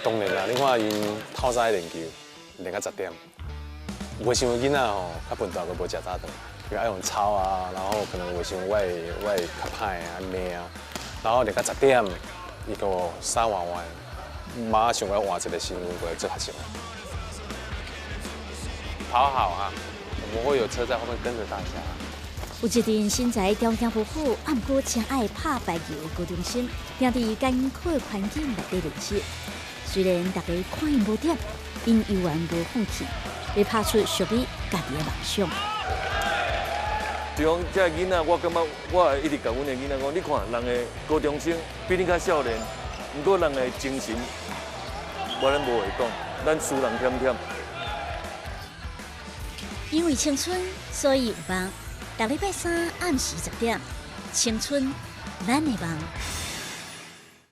当然啦，你看因透早练球，练到10点。有想囡仔吼，较笨蛋，佮无食早顿，就爱用操啊，然后可能有想我会较歹啊咩啊，然后练到10点，伊个撒完，马上要换一个新闻过来做学习。跑好啊，我们会有车在后面跟着大家。有一阵身材条件不好，啊，不过真爱拍排球的高中生，定伫艰苦的环境内底练习。虽然大家看因无点，因依然无放弃，要拍出属于家己的梦想。就讲这囡仔，我感觉我会一直甲阮的囡仔讲，你看人的高中生比你较少年，不过人的精神，咱无会讲，咱输人忝忝。因为青春，所以有梦。每礼拜三暗时10点，青春，咱的梦。